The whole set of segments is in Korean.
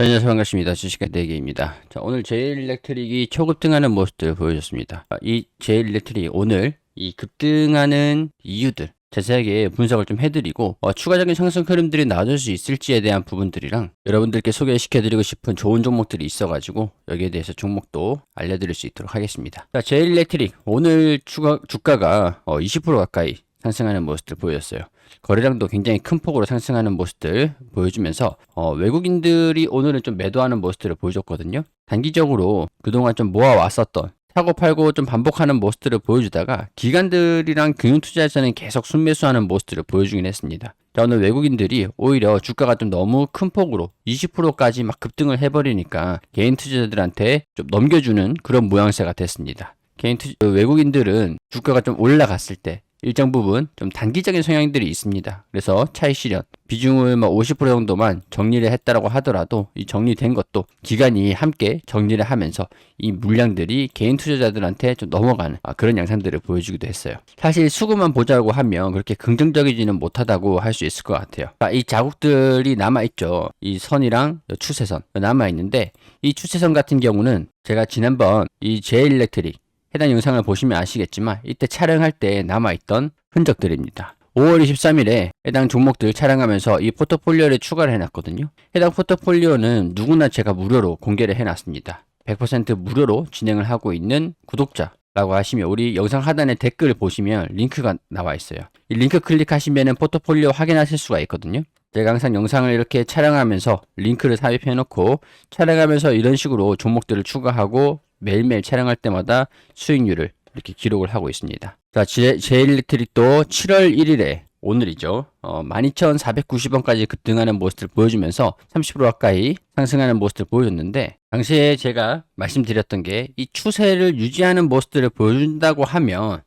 안녕하세요. 반갑습니다. 주식의 대기입니다. 자, 오늘 제일일렉트릭이 초급등하는 모습들 보여줬습니다. 이 제일일렉트릭 오늘 이 급등하는 이유들 자세하게 분석을 좀 해드리고 추가적인 상승 흐름들이 나와줄 수 있을지에 대한 부분들이랑 여러분들께 소개시켜드리고 싶은 좋은 종목들이 있어가지고 여기에 대해서 종목도 알려드릴 수 있도록 하겠습니다. 자, 제일일렉트릭 오늘 주가가 20% 가까이 상승하는 모습들 보였어요. 거래량도 굉장히 큰 폭으로 상승하는 모습들 보여주면서 외국인들이 오늘은 좀 매도하는 모습들을 보여줬거든요. 단기적으로 그동안 좀 모아왔었던 사고 팔고 좀 반복하는 모습들을 보여주다가 기관들이랑 금융투자에서는 계속 순매수하는 모습들을 보여주긴 했습니다. 자, 오늘 외국인들이 오히려 주가가 좀 너무 큰 폭으로 20%까지 막 급등을 해버리니까 개인 투자자들한테 좀 넘겨주는 그런 모양새가 됐습니다. 외국인들은 주가가 좀 올라갔을 때 일정 부분 좀 단기적인 성향들이 있습니다. 그래서 차익 실현 비중을 50% 정도만 정리를 했다라고 하더라도 이 정리된 것도 기관이 함께 정리를 하면서 이 물량들이 개인 투자자들한테 좀 넘어가는 그런 양상들을 보여주기도 했어요. 사실 수급만 보자고 하면 그렇게 긍정적이지는 못하다고 할 수 있을 것 같아요. 이 자국들이 남아있죠. 이 선이랑 추세선 남아있는데 이 추세선 같은 경우는 제가 지난번 이 제일일렉트릭 해당 영상을 보시면 아시겠지만 이때 촬영할 때 남아있던 흔적들입니다. 5월 23일에 해당 종목들 촬영하면서 이 포트폴리오를 추가를 해놨거든요. 해당 포트폴리오는 누구나 제가 무료로 공개를 해놨습니다. 100% 무료로 진행을 하고 있는 구독자라고 하시면 우리 영상 하단에 댓글을 보시면 링크가 나와 있어요. 이 링크 클릭하시면 포트폴리오 확인하실 수가 있거든요. 제가 항상 영상을 이렇게 촬영하면서 링크를 삽입해 놓고 촬영하면서 이런 식으로 종목들을 추가하고 매일매일 촬영할 때마다 수익률을 이렇게 기록을 하고 있습니다. 자, 제일일렉트릭도 7월 1일에 오늘이죠. 12,490원까지 급등하는 모습을 보여주면서 30% 가까이 상승하는 모습을 보여줬는데 당시에 제가 말씀드렸던 게 이 추세를 유지하는 모습들을 보여준다고 하면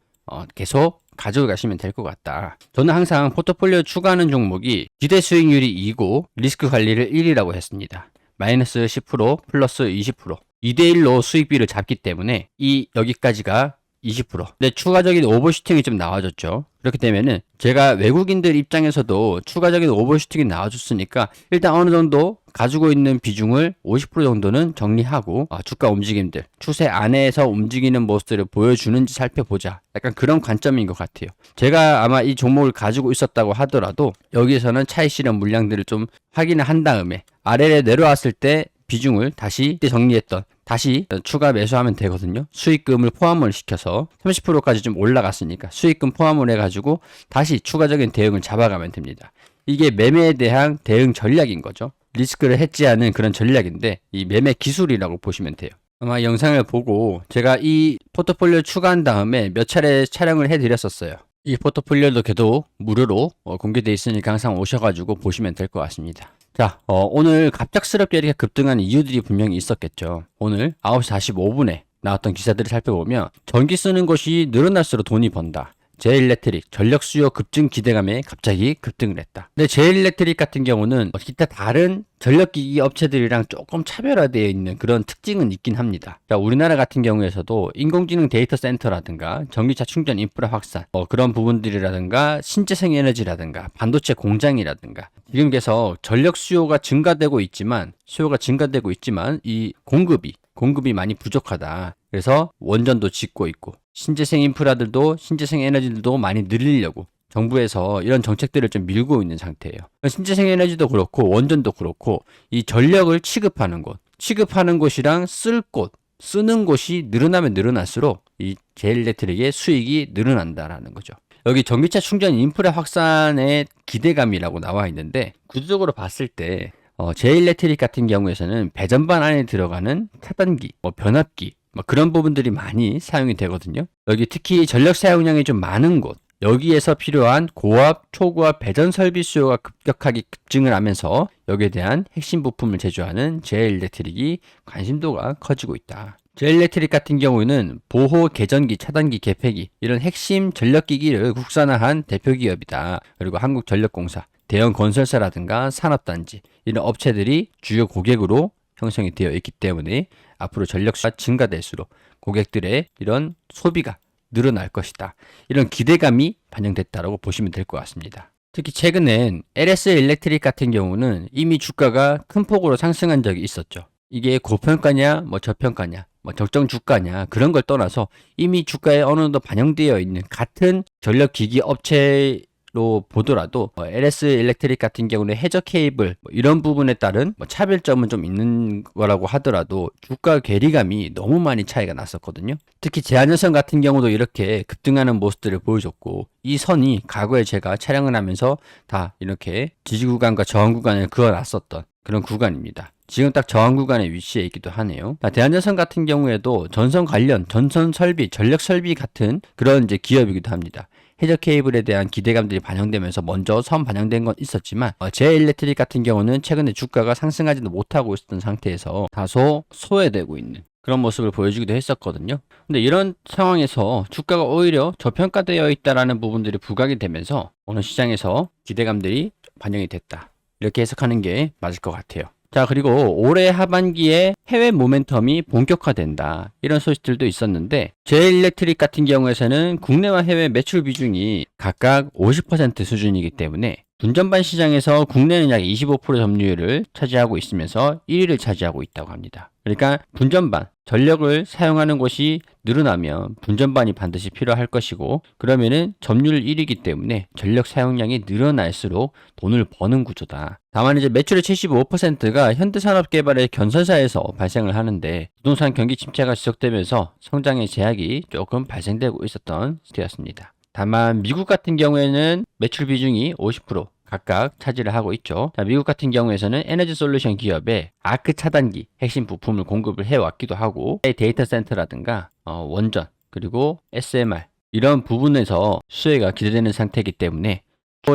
계속 가지고 가시면 될 것 같다. 저는 항상 포트폴리오 추가하는 종목이 기대 수익률이 2고 리스크 관리를 1이라고 했습니다. 마이너스 10% 플러스 20% 2대1로 수익비를 잡기 때문에 여기까지가 20%. 근데 추가적인 오버슈팅이 좀 나와줬죠. 그렇게 되면은 제가 외국인들 입장에서도 추가적인 오버슈팅이 나와줬으니까 일단 어느 정도 가지고 있는 비중을 50% 정도는 정리하고 주가 움직임들, 추세 안에서 움직이는 모습들을 보여주는지 살펴보자. 약간 그런 관점인 것 같아요. 제가 아마 이 종목을 가지고 있었다고 하더라도 여기에서는 차익 실현 물량들을 좀 확인을 한 다음에 아래에 내려왔을 때 비중을 다시 정리했던 다시 추가 매수하면 되거든요. 수익금을 포함을 시켜서 30%까지 좀 올라갔으니까 수익금 포함을 해가지고 다시 추가적인 대응을 잡아가면 됩니다. 이게 매매에 대한 대응 전략인 거죠. 리스크를 해지하는 그런 전략인데 이 매매 기술이라고 보시면 돼요. 아마 영상을 보고 제가 이 포트폴리오 추가한 다음에 몇 차례 촬영을 해드렸었어요. 이 포트폴리오도 계속 무료로 공개되어 있으니까 항상 오셔가지고 보시면 될 것 같습니다. 자, 오늘 갑작스럽게 이렇게 급등한 이유들이 분명히 있었겠죠. 오늘 9시 45분에 나왔던 기사들을 살펴보면 전기 쓰는 것이 늘어날수록 돈이 번다. 제일일렉트릭 전력 수요 급증 기대감에 갑자기 급등을 했다. 근데 제일일렉트릭 같은 경우는 기타 다른 전력기기 업체들이랑 조금 차별화되어 있는 그런 특징은 있긴 합니다. 자, 우리나라 같은 경우에서도 인공지능 데이터 센터라든가 전기차 충전 인프라 확산 그런 부분들이라든가 신재생 에너지라든가 반도체 공장이라든가 지금 계속 전력 수요가 증가되고 있지만 이 공급이 많이 부족하다. 그래서 원전도 짓고 있고 신재생 에너지들도 많이 늘리려고 정부에서 이런 정책들을 좀 밀고 있는 상태예요. 신재생 에너지도 그렇고 원전도 그렇고 이 전력을 취급하는 곳이랑 쓰는 곳이 늘어나면 늘어날수록 이 제일일렉트릭의 수익이 늘어난다라는 거죠. 여기 전기차 충전 인프라 확산의 기대감이라고 나와 있는데 구조적으로 봤을 때 제일일렉트릭 같은 경우에서는 배전반 안에 들어가는 차단기, 변압기 그런 부분들이 많이 사용이 되거든요. 여기 특히 전력 사용량이 좀 많은 곳 여기에서 필요한 고압, 초고압 배전 설비 수요가 급격하게 급증을 하면서 여기에 대한 핵심 부품을 제조하는 제일일렉트릭이 관심도가 커지고 있다. 제일일렉트릭 같은 경우는 보호, 개전기, 차단기, 개폐기 이런 핵심 전력기기를 국산화한 대표 기업이다. 그리고 한국전력공사, 대형 건설사라든가 산업단지 이런 업체들이 주요 고객으로 형성이 되어 있기 때문에 앞으로 전력수가 증가될수록 고객들의 이런 소비가 늘어날 것이다. 이런 기대감이 반영됐다고 보시면 될 것 같습니다. 특히 최근엔 LS 일렉트릭 같은 경우는 이미 주가가 큰 폭으로 상승한 적이 있었죠. 이게 고평가냐, 뭐 저평가냐, 뭐 적정 주가냐 그런 걸 떠나서 이미 주가에 어느 정도 반영되어 있는 같은 전력기기 업체로 보더라도 LS 일렉트릭 같은 경우는 해저 케이블 이런 부분에 따른 차별점은 좀 있는 거라고 하더라도 주가 괴리감이 너무 많이 차이가 났었거든요. 특히 제한전선 같은 경우도 이렇게 급등하는 모습들을 보여줬고, 이 선이 과거에 제가 촬영을 하면서 다 이렇게 지지 구간과 저항 구간을 그어놨었던 그런 구간입니다. 지금 딱 저항 구간에 위치해 있기도 하네요. 대한전선 같은 경우에도 전선 관련, 전선 설비, 전력 설비 같은 그런 이제 기업이기도 합니다. 해저 케이블에 대한 기대감들이 반영되면서 먼저 선 반영된 건 있었지만 제일렉트릭 같은 경우는 최근에 주가가 상승하지도 못하고 있었던 상태에서 다소 소외되고 있는 그런 모습을 보여주기도 했었거든요. 근데 이런 상황에서 주가가 오히려 저평가되어 있다라는 부분들이 부각이 되면서 오늘 시장에서 기대감들이 반영이 됐다, 이렇게 해석하는 게 맞을 것 같아요. 자, 그리고 올해 하반기에 해외 모멘텀이 본격화된다, 이런 소식들도 있었는데, 제일렉트릭 같은 경우에서는 국내와 해외 매출 비중이 각각 50% 수준이기 때문에 분전반 시장에서 국내는 약 25% 점유율을 차지하고 있으면서 1위를 차지하고 있다고 합니다. 그러니까 분전반, 전력을 사용하는 곳이 늘어나면 분전반이 반드시 필요할 것이고, 그러면은 점유율 1위이기 때문에 전력 사용량이 늘어날수록 돈을 버는 구조다. 다만 이제 매출의 75%가 현대산업개발의 건설사에서 발생을 하는데, 부동산 경기 침체가 지속되면서 성장의 제약이 조금 발생되고 있었던 시대였습니다. 다만 미국 같은 경우에는 매출 비중이 50% 각각 차지를 하고 있죠. 자, 미국 같은 경우에서는 에너지 솔루션 기업에 아크 차단기 핵심 부품을 공급을 해왔기도 하고, 데이터 센터라든가 원전, 그리고 SMR 이런 부분에서 수혜가 기대되는 상태이기 때문에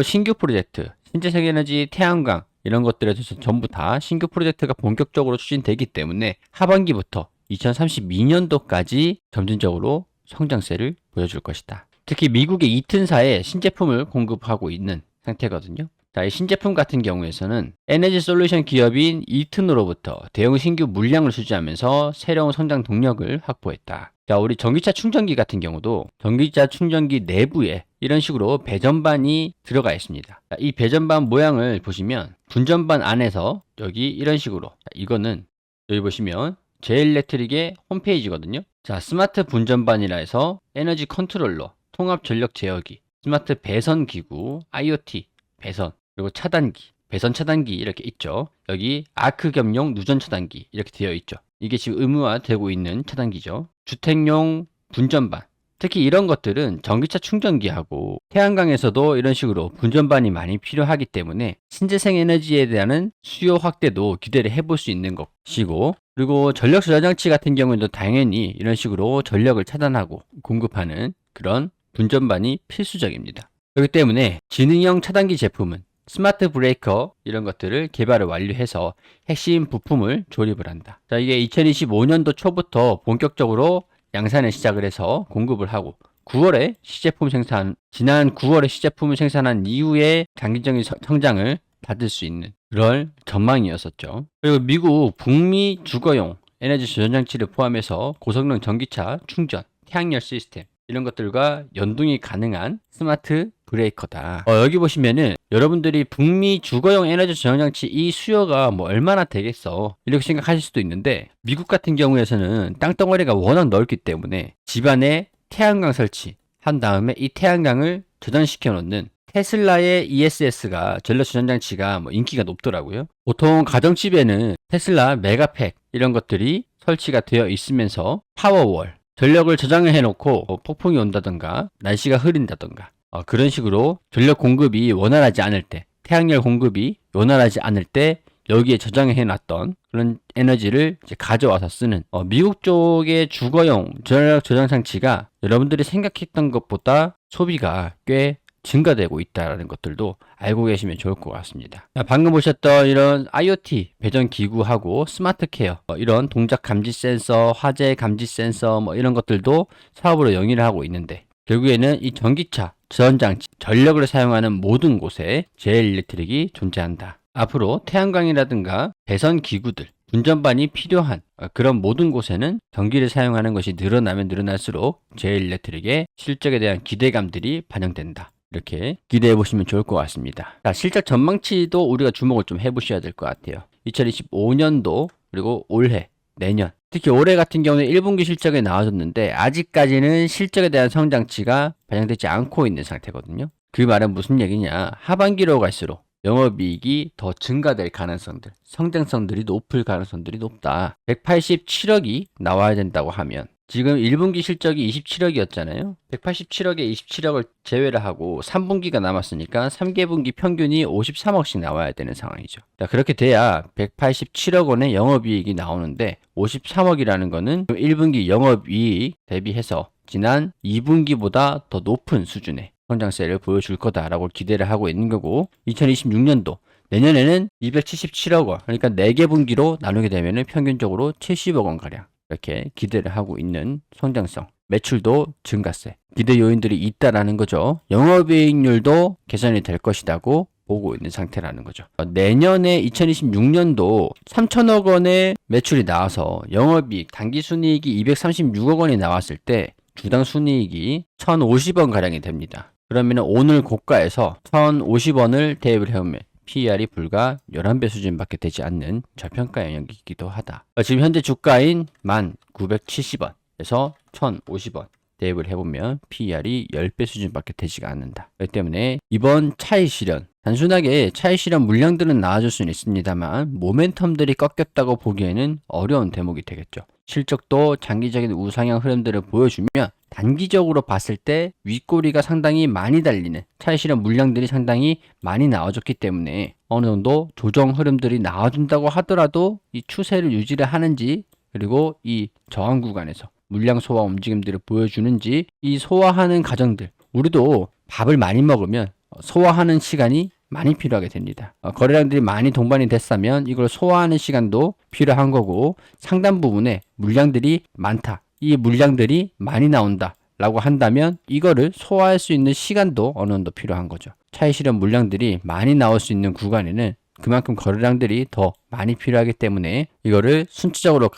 신규 프로젝트, 신재생 에너지, 태양광 이런 것들에 대해서 전부 다 신규 프로젝트가 본격적으로 추진되기 때문에 하반기부터 2032년도까지 점진적으로 성장세를 보여줄 것이다. 특히 미국의 이튼사에 신제품을 공급하고 있는 상태거든요. 자, 이 신제품 같은 경우에서는 에너지 솔루션 기업인 이튼으로부터 대형 신규 물량을 수주하면서 새로운 성장 동력을 확보했다. 자, 우리 전기차 충전기 같은 경우도 전기차 충전기 내부에 이런 식으로 배전반이 들어가 있습니다. 자, 이 배전반 모양을 보시면 분전반 안에서 여기 이런 식으로, 자, 이거는 여기 보시면 제일렉트릭의 홈페이지거든요. 자, 스마트 분전반이라 해서 에너지 컨트롤러, 통합 전력 제어기, 스마트 배선 기구, IoT, 배선, 그리고 차단기, 배선 차단기 이렇게 있죠. 여기 아크 겸용 누전 차단기 이렇게 되어 있죠. 이게 지금 의무화되고 있는 차단기죠. 주택용 분전반, 특히 이런 것들은 전기차 충전기하고 태양광에서도 이런 식으로 분전반이 많이 필요하기 때문에 신재생 에너지에 대한 수요 확대도 기대를 해볼 수 있는 것이고, 그리고 전력 저장장치 같은 경우에도 당연히 이런 식으로 전력을 차단하고 공급하는 그런 분전반이 필수적입니다. 그렇기 때문에 지능형 차단기 제품은 스마트 브레이커 이런 것들을 개발을 완료해서 핵심 부품을 조립을 한다. 자, 이게 2025년도 초부터 본격적으로 양산을 시작을 해서 공급을 하고 9월에 시제품 생산, 지난 9월에 시제품을 생산한 이후에 장기적인 성장을 받을 수 있는 그런 전망이었었죠. 그리고 미국 북미 주거용 에너지 저장장치를 포함해서 고성능 전기차 충전, 태양열 시스템 이런 것들과 연동이 가능한 스마트 브레이커다. 여기 보시면은 여러분들이 북미 주거용 에너지 저장장치 이 수요가 뭐 얼마나 되겠어 이렇게 생각하실 수도 있는데, 미국 같은 경우에서는 땅덩어리가 워낙 넓기 때문에 집안에 태양광 설치 한 다음에 이 태양광을 저장시켜 놓는 테슬라의 ESS가 전력 저장장치가 뭐 인기가 높더라고요. 보통 가정집에는 테슬라 메가팩 이런 것들이 설치가 되어 있으면서 파워월, 전력을 저장을 해놓고 폭풍이 온다던가 날씨가 흐린다던가 그런 식으로 전력 공급이 원활하지 않을 때, 태양열 공급이 원활하지 않을 때 여기에 저장을 해놨던 그런 에너지를 이제 가져와서 쓰는 미국 쪽의 주거용 전력 저장 장치가 여러분들이 생각했던 것보다 소비가 꽤 증가되고 있다는 것들도 알고 계시면 좋을 것 같습니다. 방금 보셨던 이런 IoT 배전 기구하고 스마트 케어, 이런 동작 감지 센서, 화재 감지 센서 이런 것들도 사업으로 영위를 하고 있는데, 결국에는 이 전기차, 전장치, 전력을 사용하는 모든 곳에 제일렉트릭이 존재한다. 앞으로 태양광이라든가 배선 기구들, 분전반이 필요한 그런 모든 곳에는 전기를 사용하는 것이 늘어나면 늘어날수록 제일렉트릭의 실적에 대한 기대감들이 반영된다. 이렇게 기대해 보시면 좋을 것 같습니다. 자, 실적 전망치도 우리가 주목을 좀 해보셔야 될 것 같아요. 2025년도 그리고 올해, 내년, 특히 올해 같은 경우는 1분기 실적이 나와줬는데 아직까지는 실적에 대한 성장치가 반영되지 않고 있는 상태거든요. 그 말은 무슨 얘기냐? 하반기로 갈수록 영업이익이 더 증가될 가능성들, 성장성들이 높을 가능성들이 높다. 187억이 나와야 된다고 하면 지금 1분기 실적이 27억이었잖아요. 187억에 27억을 제외를 하고 3분기가 남았으니까 3개분기 평균이 53억씩 나와야 되는 상황이죠. 자, 그렇게 돼야 187억 원의 영업이익이 나오는데 53억이라는 거는 1분기 영업이익 대비해서 지난 2분기보다 더 높은 수준의 성장세를 보여줄 거다라고 기대를 하고 있는 거고 2026년도 내년에는 277억 원 그러니까 4개 분기로 나누게 되면 평균적으로 70억 원가량 이렇게 기대를 하고 있는 성장성, 매출도 증가세, 기대 요인들이 있다라는 거죠. 영업이익률도 개선이 될 것이라고 보고 있는 상태라는 거죠. 내년에 2026년도 3천억 원의 매출이 나와서 영업이익, 단기순이익이 236억 원이 나왔을 때 주당 순이익이 1,050원 가량이 됩니다. 그러면 오늘 고가에서 1,050원을 대입을 해보면 PER이 불과 11배 수준밖에 되지 않는 저평가 영역이기도 하다. 지금 현재 주가인 1,970원에서 1,050원 대입을 해보면 PER이 10배 수준밖에 되지가 않는다. 그렇기 때문에 이번 차익 실현, 단순하게 차익 실현 물량들은 나와줄 수는 있습니다만 모멘텀들이 꺾였다고 보기에는 어려운 대목이 되겠죠. 실적도 장기적인 우상향 흐름들을 보여주면 단기적으로 봤을 때 윗꼬리가 상당히 많이 달리는 차익 실현 물량들이 상당히 많이 나와줬기 때문에 어느 정도 조정 흐름들이 나와준다고 하더라도 이 추세를 유지를 하는지 그리고 이 저항 구간에서 물량 소화 움직임들을 보여주는지 이 소화하는 과정들 우리도 밥을 많이 먹으면 소화하는 시간이 많이 필요하게 됩니다. 거래량들이 많이 동반이 됐다면 이걸 소화하는 시간도 필요한 거고 상당 부분에 물량들이 많다. 이 물량들이 많이 나온다 라고 한다면 이거를 소화할 수 있는 시간도 어느 정도 필요한 거죠. 차익 실현 물량들이 많이 나올 수 있는 구간에는 그만큼 거래량들이 더 많이 필요하기 때문에 이거를 순차적으로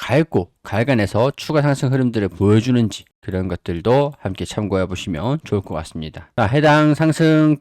갈간해서 추가 상승 흐름들을 보여주는지 그런 것들도 함께 참고해 보시면 좋을 것 같습니다. 자, 해당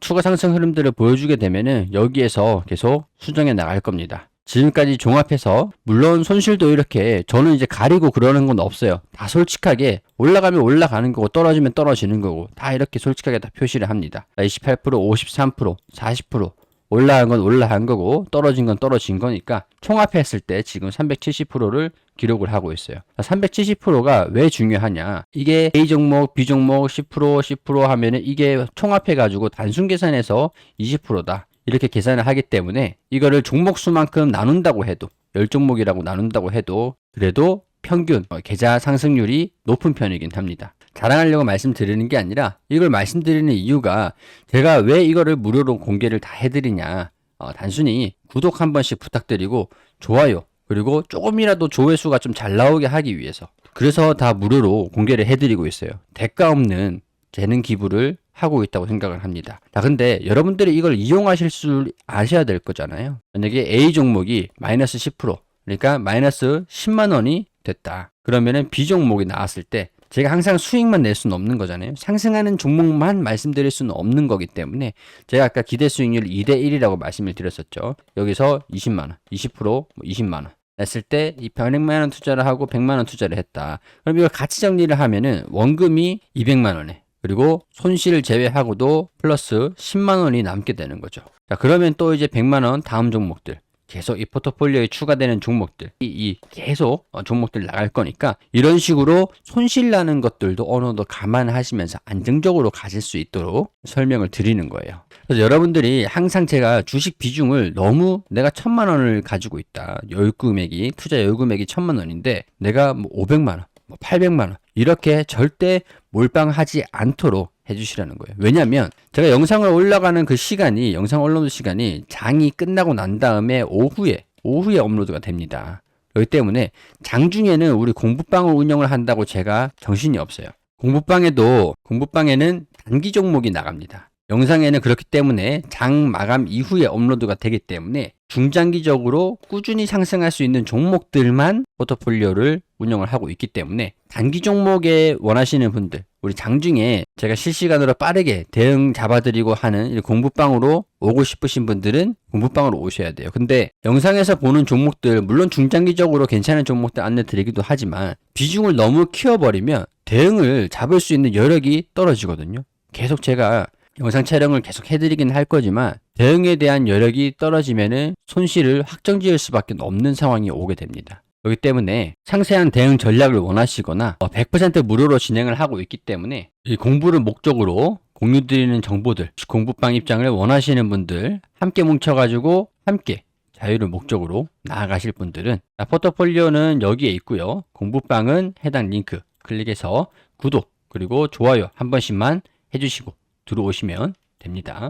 추가 상승 흐름들을 보여주게 되면은 여기에서 계속 수정해 나갈 겁니다. 지금까지 종합해서 물론 손실도 이렇게 저는 이제 가리고 그러는 건 없어요. 다 솔직하게 올라가면 올라가는 거고 떨어지면 떨어지는 거고 다 이렇게 솔직하게 다 표시를 합니다. 28%, 53%, 40% 올라간 건 올라간 거고 떨어진 건 떨어진 거니까 총합했을 때 지금 370%를 기록을 하고 있어요. 370%가 왜 중요하냐? 이게 A 종목, B 종목 10%, 10% 하면은 이게 총합해가지고 단순 계산해서 20%다. 이렇게 계산을 하기 때문에 이거를 종목 수만큼 나눈다고 해도 10종목이라고 나눈다고 해도 그래도 평균 계좌 상승률이 높은 편이긴 합니다. 자랑하려고 말씀드리는 게 아니라 이걸 말씀드리는 이유가 제가 왜 이거를 무료로 공개를 다 해드리냐 단순히 구독 한 번씩 부탁드리고 좋아요 그리고 조금이라도 조회수가 좀 잘 나오게 하기 위해서 그래서 다 무료로 공개를 해드리고 있어요. 대가 없는 재능 기부를 하고 있다고 생각을 합니다. 자, 근데 여러분들이 이걸 이용하실 줄 아셔야 될 거잖아요. 만약에 A 종목이 마이너스 10% 그러니까 마이너스 10만 원이 됐다. 그러면은 B 종목이 나왔을 때 제가 항상 수익만 낼 수는 없는 거잖아요. 상승하는 종목만 말씀드릴 수는 없는 거기 때문에 제가 아까 기대 수익률 2대 1이라고 말씀을 드렸었죠. 여기서 20만 원, 20%, 20만 원 냈을 때 이 100만 원 투자를 하고 100만 원 투자를 했다. 그럼 이걸 같이 정리를 하면은 원금이 200만 원에 그리고 손실을 제외하고도 플러스 10만 원이 남게 되는 거죠. 자, 그러면 또 이제 100만 원 다음 종목들 계속 이 포트폴리오에 추가되는 종목들 계속 종목들 나갈 거니까 이런 식으로 손실 나는 것들도 어느 정도 감안하시면서 안정적으로 가실 수 있도록 설명을 드리는 거예요. 그래서 여러분들이 항상 제가 주식 비중을 너무 내가 1,000만 원을 가지고 있다. 투자 여유 금액이 1,000만 원인데 내가 뭐 500만 원, 뭐 800만 원 이렇게 절대 몰빵하지 않도록 해주시라는 거예요. 왜냐면 제가 영상을 올라가는 그 시간이 영상 업로드 시간이 장이 끝나고 난 다음에 오후에 업로드가 됩니다. 그렇기 때문에 장중에는 우리 공부방을 운영을 한다고 제가 정신이 없어요. 공부방에는 단기 종목이 나갑니다. 영상에는 그렇기 때문에 장 마감 이후에 업로드가 되기 때문에 중장기적으로 꾸준히 상승할 수 있는 종목들만 포트폴리오를 운영을 하고 있기 때문에 단기 종목에 원하시는 분들, 우리 장중에 제가 실시간으로 빠르게 대응 잡아드리고 하는 공부방으로 오고 싶으신 분들은 공부방으로 오셔야 돼요. 근데 영상에서 보는 종목들, 물론 중장기적으로 괜찮은 종목들 안내 드리기도 하지만 비중을 너무 키워버리면 대응을 잡을 수 있는 여력이 떨어지거든요. 계속 제가 영상 촬영을 계속 해드리긴 할 거지만 대응에 대한 여력이 떨어지면은 손실을 확정지을 수밖에 없는 상황이 오게 됩니다. 그렇기 때문에 상세한 대응 전략을 원하시거나 100% 무료로 진행을 하고 있기 때문에 이 공부를 목적으로 공유드리는 정보들, 공부방 입장을 원하시는 분들 함께 뭉쳐가지고 함께 자유를 목적으로 나아가실 분들은 포트폴리오는 여기에 있고요. 공부방은 해당 링크 클릭해서 구독 그리고 좋아요 한 번씩만 해주시고 들어오시면 됩니다.